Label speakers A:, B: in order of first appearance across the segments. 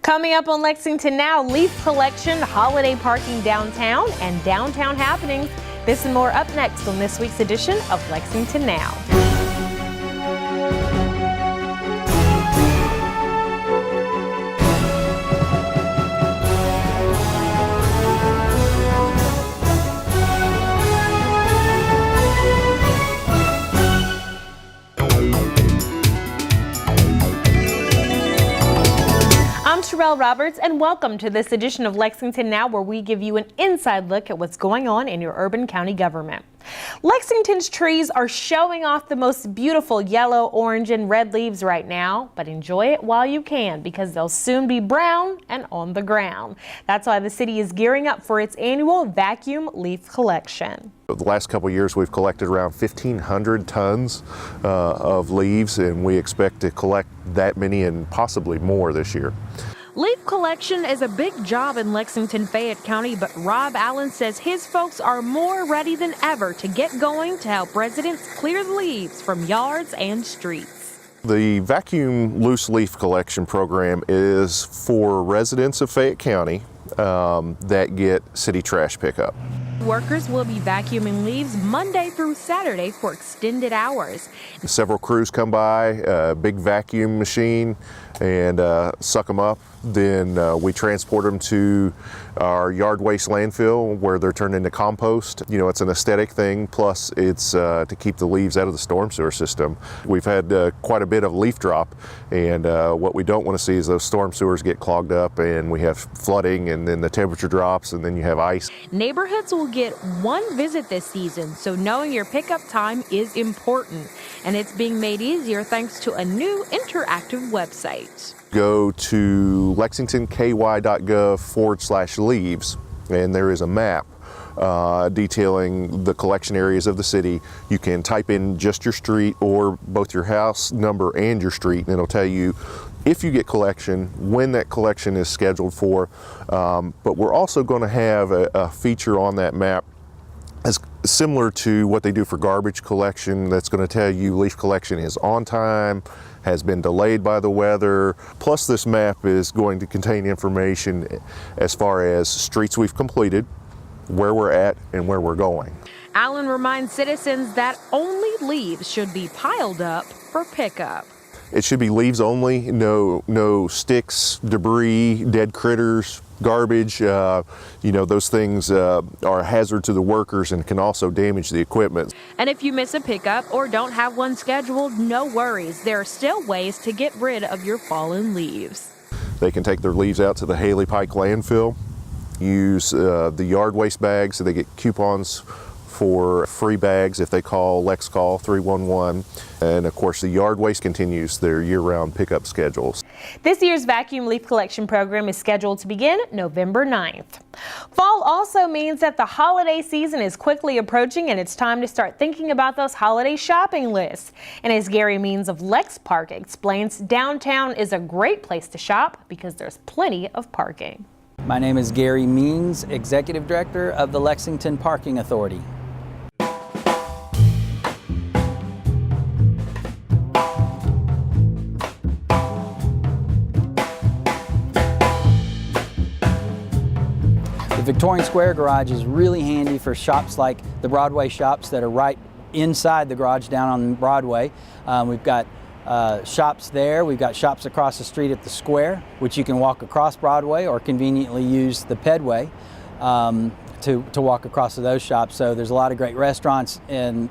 A: Coming up on Lexington Now, leaf collection, holiday parking downtown, and downtown happenings. This and more up next on this week's edition of Lexington Now. I'm Sherelle Roberts, and welcome to this edition of Lexington Now, where we give you an inside look at what's going on in your urban county government. Lexington's trees are showing off the most beautiful yellow, orange, and red leaves right now, but enjoy it while you can because they'll soon be brown and on the ground. That's why the city is gearing up for its annual vacuum leaf collection.
B: The last couple of years we've collected around 1,500 tons of leaves, and we expect to collect that many and possibly more this year.
A: Leaf collection is a big job in Lexington, Fayette County, but Rob Allen says his folks are more ready than ever to get going to help residents clear the leaves from yards and streets.
B: The vacuum loose leaf collection program is for residents of Fayette County that get city trash pickup.
A: Workers will be vacuuming leaves Monday through Saturday for extended hours.
B: Several crews come by, a big vacuum machine, and suck them up. Then we transport them to our yard waste landfill where they're turned into compost. You know, it's an aesthetic thing, plus it's to keep the leaves out of the storm sewer system. We've had quite a bit of leaf drop, and what we don't want to see is those storm sewers get clogged up and we have flooding, and then the temperature drops and then you have ice.
A: Neighborhoods will get one visit this season, so knowing your pickup time is important, and it's being made easier thanks to a new interactive website.
B: Go to lexingtonky.gov/leaves, and there is a map detailing the collection areas of the city. You can type in just your street or both your house number and your street, and it'll tell you if you get collection, when that collection is scheduled for. But we're also going to have a feature on that map as similar to what they do for garbage collection, that's going to tell you leaf collection is on time, has been delayed by the weather. Plus, this map is going to contain information as far as streets we've completed, where we're at, and where we're going.
A: Allen reminds citizens that only leaves should be piled up for pickup.
B: It should be leaves only, no sticks, debris, dead critters, garbage. You know, those things are a hazard to the workers and can also damage the equipment.
A: And if you miss a pickup or don't have one scheduled, no worries. There are still ways to get rid of your fallen leaves.
B: They can take their leaves out to the Haley Pike landfill, use the yard waste bags, so they get coupons for free bags if they call LexCall 311. And of course, the yard waste continues their year-round pickup schedules.
A: This year's vacuum leaf collection program is scheduled to begin November 9th. Fall also means that the holiday season is quickly approaching, and it's time to start thinking about those holiday shopping lists. And as Gary Means of Lex Park explains, downtown is a great place to shop because there's plenty of parking.
C: My name is Gary Means, Executive Director of the Lexington Parking Authority. The Victorian Square Garage is really handy for shops like the Broadway shops that are right inside the garage down on Broadway. We've got shops there. We've got shops across the street at the square, which you can walk across Broadway or conveniently use the pedway to walk across to those shops. So there's a lot of great restaurants and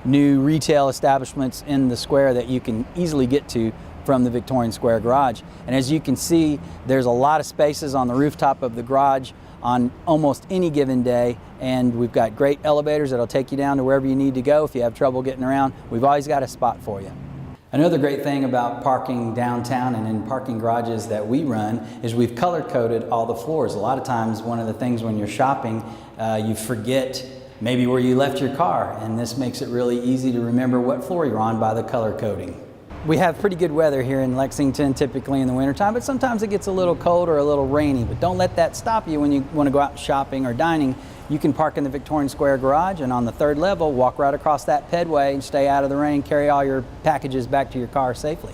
C: new retail establishments in the square that you can easily get to from the Victorian Square Garage. And as you can see, there's a lot of spaces on the rooftop of the garage on almost any given day, and we've got great elevators that'll take you down to wherever you need to go if you have trouble getting around. We've always got a spot for you. Another great thing about parking downtown and in parking garages that we run is we've color-coded all the floors. A lot of times, one of the things when you're shopping, you forget maybe where you left your car, and this makes it really easy to remember what floor you're on by the color coding. We have pretty good weather here in Lexington, typically in the wintertime, but sometimes it gets a little cold or a little rainy. But don't let that stop you when you want to go out shopping or dining. You can park in the Victorian Square Garage, and on the third level, walk right across that pedway and stay out of the rain, carry all your packages back to your car safely.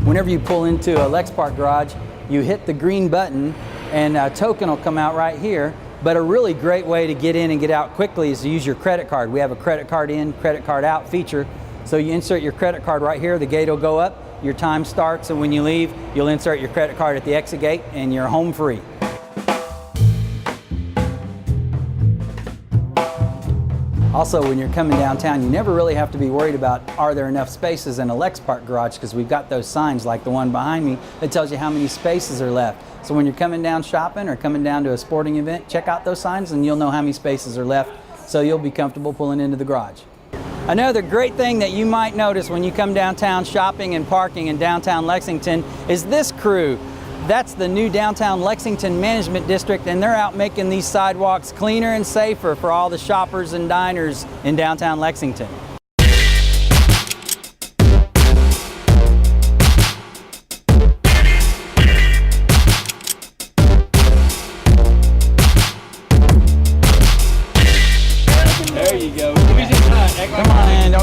C: Whenever you pull into a Lex Park garage, you hit the green button and a token will come out right here. But a really great way to get in and get out quickly is to use your credit card. We have a credit card in, credit card out feature. So you insert your credit card right here, the gate will go up, your time starts, and when you leave, you'll insert your credit card at the exit gate and you're home free. Also, when you're coming downtown, you never really have to be worried about are there enough spaces in a Lex Park garage, because we've got those signs like the one behind me that tells you how many spaces are left. So when you're coming down shopping or coming down to a sporting event, check out those signs and you'll know how many spaces are left, so you'll be comfortable pulling into the garage. Another great thing that you might notice when you come downtown shopping and parking in downtown Lexington is this crew. That's the new Downtown Lexington Management District, and they're out making these sidewalks cleaner and safer for all the shoppers and diners in downtown Lexington. There you go. Come on in,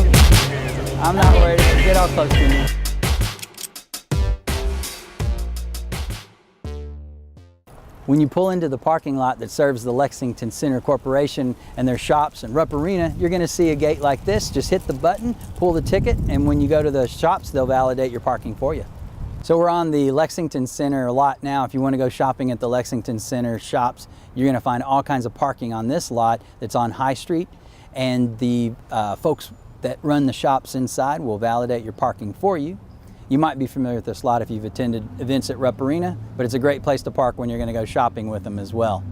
C: I'm not worried. Get all close to me. When you pull into the parking lot that serves the Lexington Center Corporation and their shops and Rupp Arena, you're going to see a gate like this. Just hit the button, pull the ticket, and when you go to the shops, they'll validate your parking for you. So we're on the Lexington Center lot now. If you want to go shopping at the Lexington Center shops, you're going to find all kinds of parking on this lot that's on High Street, and the folks that run the shops inside will validate your parking for you. You might be familiar with this lot if you've attended events at Rupp Arena, but it's a great place to park when you're going to go shopping with them as well.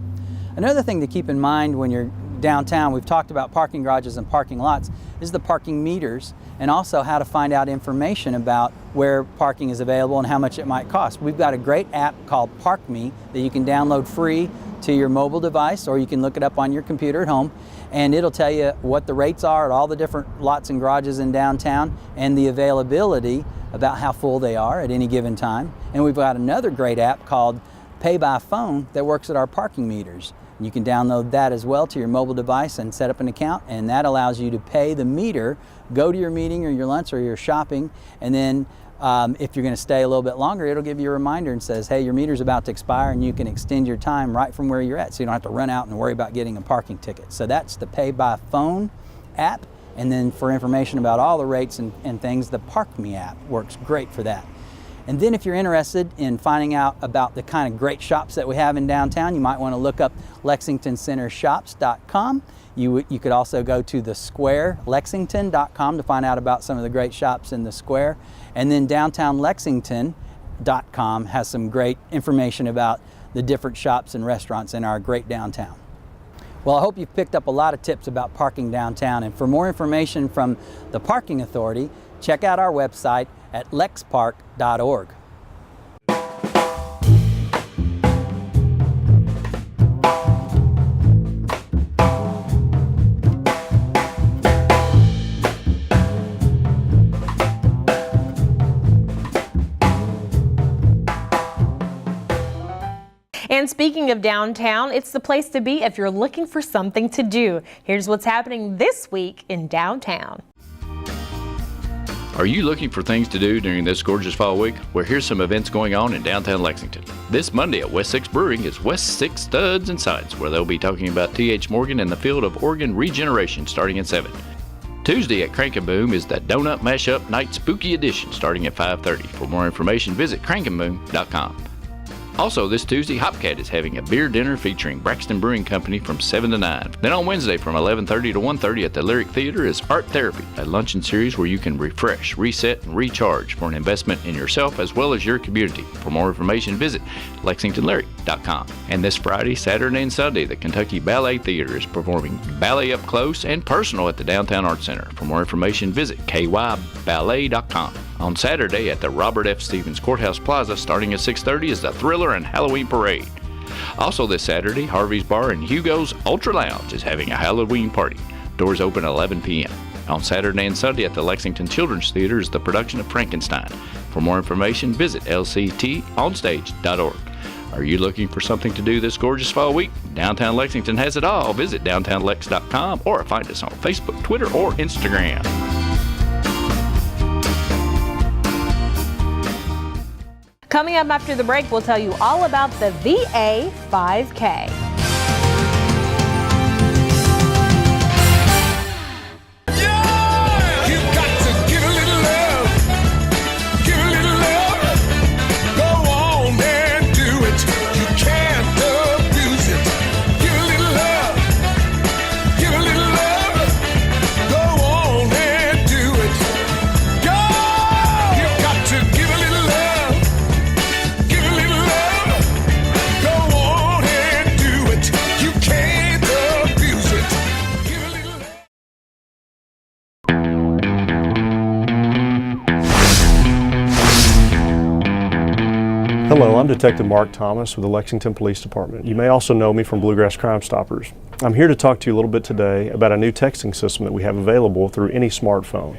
C: Another thing to keep in mind when you're downtown, we've talked about parking garages and parking lots, is the parking meters, and also how to find out information about where parking is available and how much it might cost. We've got a great app called Park Me that you can download free to your mobile device, or you can look it up on your computer at home, and it'll tell you what the rates are at all the different lots and garages in downtown and the availability about how full they are at any given time. And we've got another great app called Pay by Phone that works at our parking meters. You can download that as well to your mobile device and set up an account, and that allows you to pay the meter, go to your meeting or your lunch or your shopping, and then if you're going to stay a little bit longer, it'll give you a reminder and says, hey, your meter's about to expire, and you can extend your time right from where you're at, so you don't have to run out and worry about getting a parking ticket. So that's the Pay by Phone app. And then for information about all the rates and things, the Park Me app works great for that. And then if you're interested in finding out about the kind of great shops that we have in downtown, you might want to look up LexingtonCenterShops.com. You could also go to the Square, Lexington.com, to find out about some of the great shops in the Square. And then DowntownLexington.com has some great information about the different shops and restaurants in our great downtown. Well, I hope you've picked up a lot of tips about parking downtown, and for more information from the Parking Authority, check out our website at lexpark.org.
A: And speaking of downtown, it's the place to be if you're looking for something to do. Here's what's happening this week in downtown.
D: Are you looking for things to do during this gorgeous fall week? Well, here's some events going on in downtown Lexington. This Monday at West 6 Brewing is West 6 Studs and Sights, where they'll be talking about T.H. Morgan and the field of organ regeneration starting at 7. Tuesday at Crank and Boom is the Donut Mashup Night Spooky Edition starting at 5:30. For more information, visit crankandboom.com. Also, this Tuesday, Hopcat is having a beer dinner featuring Braxton Brewing Company from 7 to 9. Then on Wednesday from 11:30 to 1:30 at the Lyric Theater is Art Therapy, a luncheon series where you can refresh, reset, and recharge for an investment in yourself as well as your community. For more information, visit lexingtonlyric.com. And this Friday, Saturday, and Sunday, the Kentucky Ballet Theater is performing ballet up close and personal at the Downtown Arts Center. For more information, visit kyballet.com. On Saturday at the Robert F. Stevens Courthouse Plaza, starting at 6:30, is the Thriller and Halloween Parade. Also this Saturday, Harvey's Bar and Hugo's Ultra Lounge is having a Halloween party. Doors open at 11 p.m. On Saturday and Sunday at the Lexington Children's Theater is the production of Frankenstein. For more information, visit lctonstage.org. Are you looking for something to do this gorgeous fall week? Downtown Lexington has it all. Visit downtownlex.com or find us on Facebook, Twitter, or Instagram.
A: Coming up after the break, we'll tell you all about the VA 5K.
E: Hello, I'm Detective Mark Thomas with the Lexington Police Department. You may also know me from Bluegrass Crime Stoppers. I'm here to talk to you a little bit today about a new texting system that we have available through any smartphone.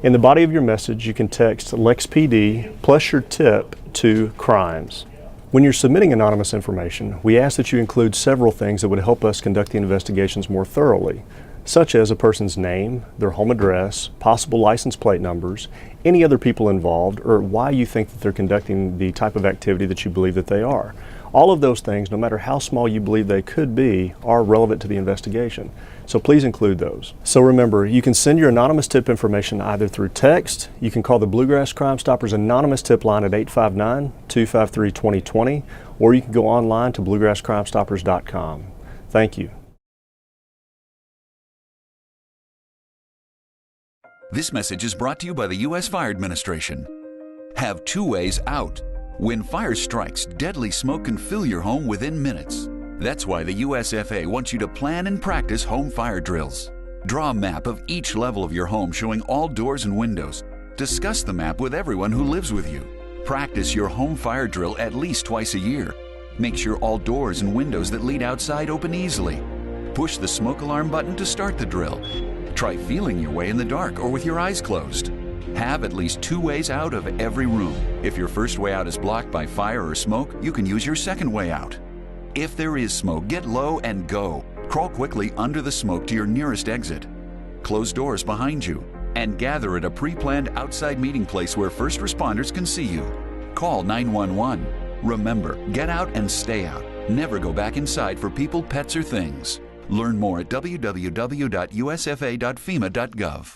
E: In the body of your message, you can text LexPD plus your tip to crimes. When you're submitting anonymous information, we ask that you include several things that would help us conduct the investigations more thoroughly, such as a person's name, their home address, possible license plate numbers, any other people involved, or why you think that they're conducting the type of activity that you believe that they are. All of those things, no matter how small you believe they could be, are relevant to the investigation. So please include those. So remember, you can send your anonymous tip information either through text, you can call the Bluegrass Crime Stoppers anonymous tip line at 859-253-2020, or you can go online to bluegrasscrimestoppers.com. Thank you.
F: This message is brought to you by the U.S. Fire Administration. Have two ways out. When fire strikes, deadly smoke can fill your home within minutes. That's why the USFA wants you to plan and practice home fire drills. Draw a map of each level of your home showing all doors and windows. Discuss the map with everyone who lives with you. Practice your home fire drill at least twice a year. Make sure all doors and windows that lead outside open easily. Push the smoke alarm button to start the drill. Try feeling your way in the dark or with your eyes closed. Have at least two ways out of every room. If your first way out is blocked by fire or smoke, you can use your second way out. If there is smoke, get low and go. Crawl quickly under the smoke to your nearest exit. Close doors behind you and gather at a pre-planned outside meeting place where first responders can see you. Call 911. Remember, get out and stay out. Never go back inside for people, pets, or things. Learn more at www.usfa.fema.gov.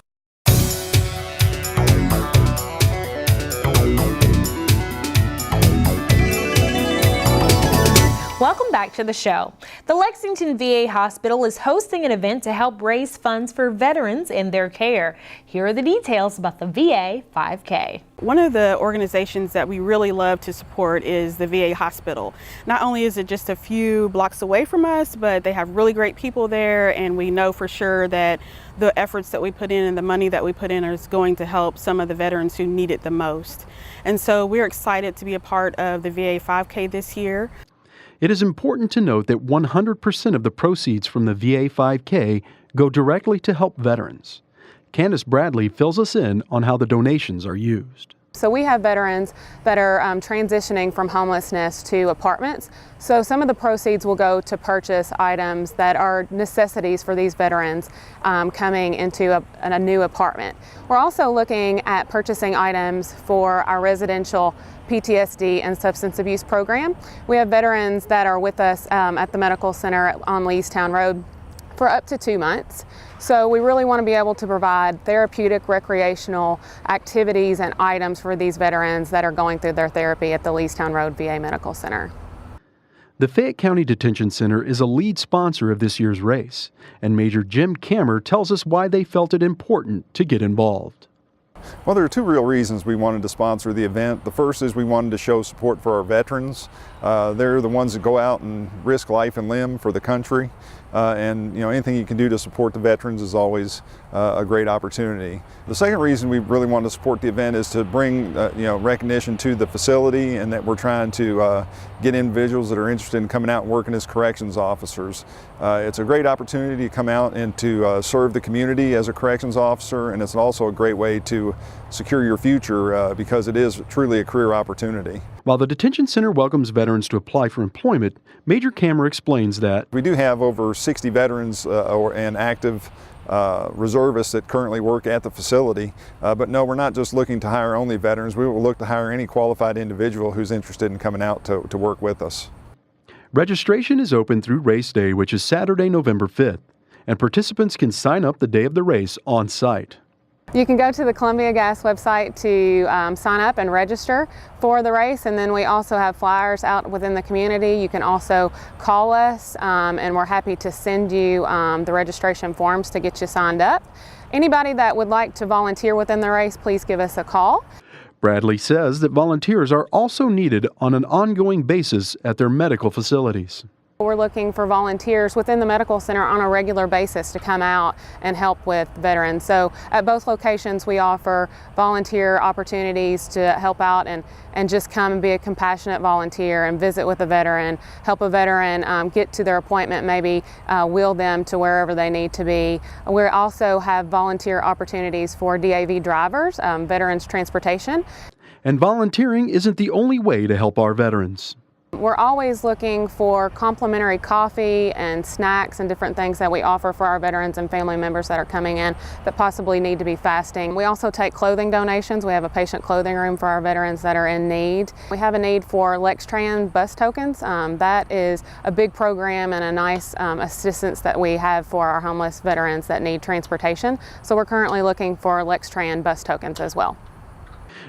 A: Welcome back to the show. The Lexington VA Hospital is hosting an event to help raise funds for veterans and their care. Here are the details about the VA 5K.
G: One of the organizations that we really love to support is the VA Hospital. Not only is it just a few blocks away from us, but they have really great people there, and we know for sure that the efforts that we put in and the money that we put in is going to help some of the veterans who need it the most. And so we're excited to be a part of the VA 5K this year.
H: It is important to note that 100% of the proceeds from the VA 5K go directly to help veterans. Candace Bradley fills us in on how the donations are used.
I: So we have veterans that are transitioning from homelessness to apartments. So some of the proceeds will go to purchase items that are necessities for these veterans coming into a new apartment. We're also looking at purchasing items for our residential PTSD and substance abuse program. We have veterans that are with us at the medical center on Leestown Road for up to 2 months. So we really want to be able to provide therapeutic, recreational activities and items for these veterans that are going through their therapy at the Leestown Road VA Medical Center.
H: The Fayette County Detention Center is a lead sponsor of this year's race, and Major Jim Kammer tells us why they felt it important to get involved.
J: Well, there are two real reasons we wanted to sponsor the event. The first is we wanted to show support for our veterans. They're the ones that go out and risk life and limb for the country. And anything you can do to support the veterans is always a great opportunity. The second reason we really want to support the event is to bring recognition to the facility, and that we're trying to get individuals that are interested in coming out and working as corrections officers. It's a great opportunity to come out and to serve the community as a corrections officer, and it's also a great way to secure your future because it is truly a career opportunity.
H: While the detention center welcomes veterans to apply for employment, Major Kammer explains that
J: we do have over 60 veterans and active reservists that currently work at the facility. But no, we're not just looking to hire only veterans. We will look to hire any qualified individual who's interested in coming out to work with us.
H: Registration is open through race day, which is Saturday, November 5th, and participants can sign up the day of the race on site.
I: You can go to the Columbia Gas website to sign up and register for the race, and then we also have flyers out within the community. You can also call us, and we're happy to send you the registration forms to get you signed up. Anybody that would like to volunteer within the race, please give us a call.
H: Bradley says that volunteers are also needed on an ongoing basis at their medical facilities.
I: We're looking for volunteers within the medical center on a regular basis to come out and help with veterans. So at both locations we offer volunteer opportunities to help out and just come and be a compassionate volunteer and visit with a veteran, help a veteran get to their appointment, maybe wheel them to wherever they need to be. We also have volunteer opportunities for DAV drivers, veterans transportation.
H: And volunteering isn't the only way to help our veterans.
I: We're always looking for complimentary coffee and snacks and different things that we offer for our veterans and family members that are coming in that possibly need to be fasting. We also take clothing donations. We have a patient clothing room for our veterans that are in need. We have a need for Lexington bus tokens. That is a big program and a nice assistance that we have for our homeless veterans that need transportation. So we're currently looking for Lexington bus tokens as well.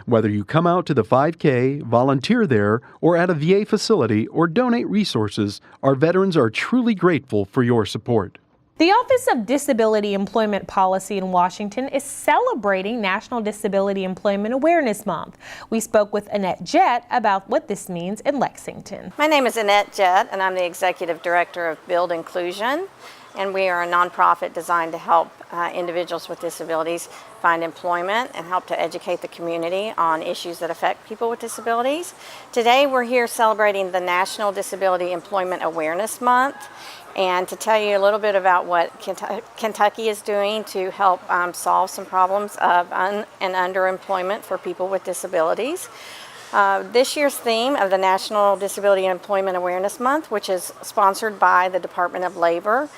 H: Whether you come out to the 5K, volunteer there, or at a VA facility, or donate resources, our veterans are truly grateful for your support.
A: The Office of Disability Employment Policy in Washington is celebrating National Disability Employment Awareness Month. We spoke with Annette Jett about what this means in Lexington.
K: My name is Annette Jett, and I'm the Executive Director of Build Inclusion. And we are a nonprofit designed to help individuals with disabilities find employment and help to educate the community on issues that affect people with disabilities. Today we're here celebrating the National Disability Employment Awareness Month, and to tell you a little bit about what Kentucky is doing to help solve some problems of and underemployment for people with disabilities. This year's theme of the National Disability Employment Awareness Month, which is sponsored by the Department of Labor,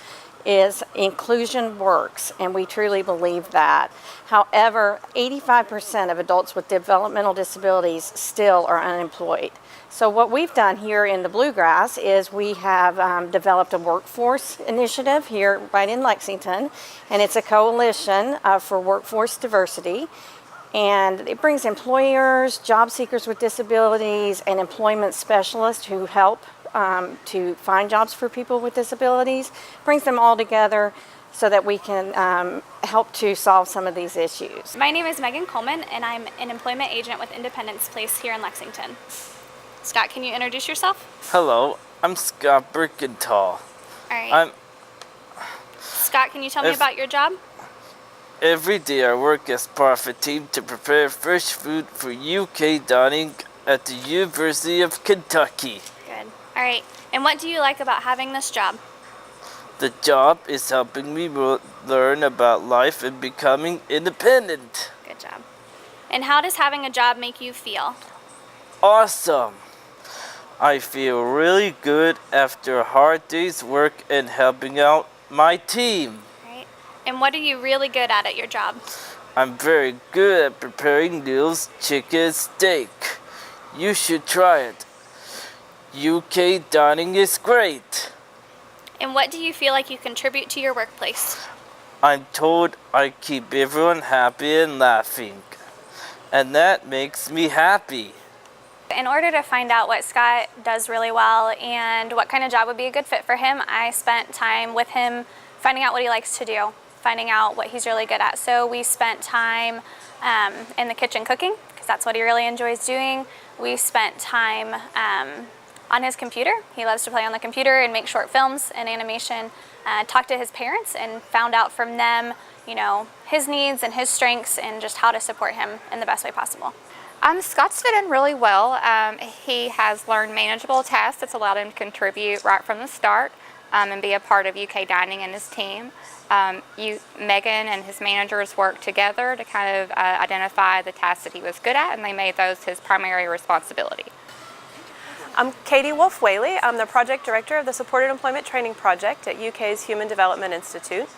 K: is Inclusion Works, and we truly believe that. However, 85% of adults with developmental disabilities still are unemployed. So what we've done here in the Bluegrass is we have developed a workforce initiative here right in Lexington, and it's a coalition for workforce diversity. And it brings employers, job seekers with disabilities, and employment specialists who help to find jobs for people with disabilities, brings them all together so that we can help to solve some of these issues.
L: My name is Megan Coleman, and I'm an employment agent with Independence Place here in Lexington. Scott, can you introduce yourself?
M: Hello, I'm Scott Birkenthal.
L: All right. Scott, can you tell me about your job?
M: Every day I work as part of a team to prepare fresh food for UK dining at the University of Kentucky.
L: Good. All right. And what do you like about having this job?
M: The job is helping me learn about life and becoming independent.
L: Good job. And how does having a job make you feel?
M: Awesome. I feel really good after a hard day's work and helping out my team.
L: Right. And what are you really good at your job?
M: I'm very good at preparing noodles, chicken, and steak. You should try it. UK dining is great.
L: And what do you feel like you contribute to your workplace?
M: I'm told I keep everyone happy and laughing, and that makes me happy.
L: In order to find out what Scott does really well and what kind of job would be a good fit for him, I spent time with him finding out what he likes to do, finding out what he's really good at. So we spent time in the kitchen cooking, because that's what he really enjoys doing. We spent time on his computer. He loves to play on the computer and make short films and animation. Talked to his parents and found out from them, his needs and his strengths and just how to support him in the best way possible.
N: Scott's fit in really well. He has learned manageable tasks that's allowed him to contribute right from the start and be a part of UK Dining and his team. Megan and his managers worked together to kind of identify the tasks that he was good at, and they made those his primary responsibility.
O: I'm Katie Wolf-Whaley. I'm the Project Director of the Supported Employment Training Project at UK's Human Development Institute.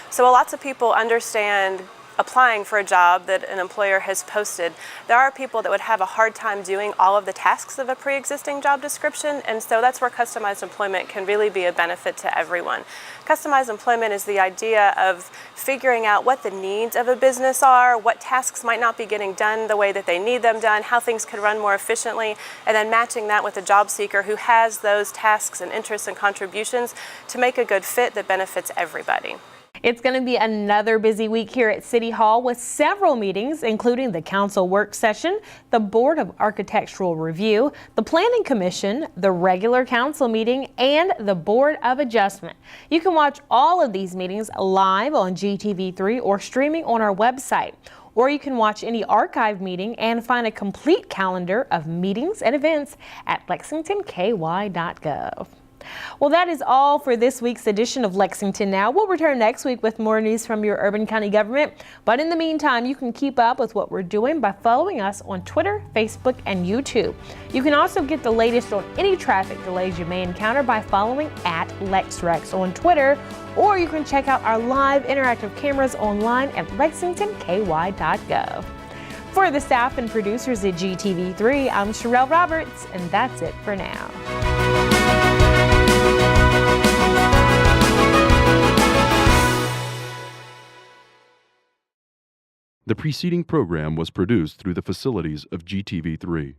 O: So lots of people understand applying for a job that an employer has posted. There are people that would have a hard time doing all of the tasks of a pre-existing job description, and so that's where customized employment can really be a benefit to everyone. Customized employment is the idea of figuring out what the needs of a business are, what tasks might not be getting done the way that they need them done, how things could run more efficiently, and then matching that with a job seeker who has those tasks and interests and contributions to make a good fit that benefits everybody.
A: It's going to be another busy week here at City Hall with several meetings, including the council work session, the Board of Architectural Review, the Planning Commission, the regular council meeting, and the Board of Adjustment. You can watch all of these meetings live on GTV3 or streaming on our website. Or you can watch any archive meeting and find a complete calendar of meetings and events at lexingtonky.gov. Well, that is all for this week's edition of Lexington Now. We'll return next week with more news from your urban county government. But in the meantime, you can keep up with what we're doing by following us on Twitter, Facebook, and YouTube. You can also get the latest on any traffic delays you may encounter by following @LexRex on Twitter, or you can check out our live interactive cameras online at lexingtonky.gov. For the staff and producers at GTV3, I'm Sherelle Roberts, and that's it for now.
H: The preceding program was produced through the facilities of GTV3.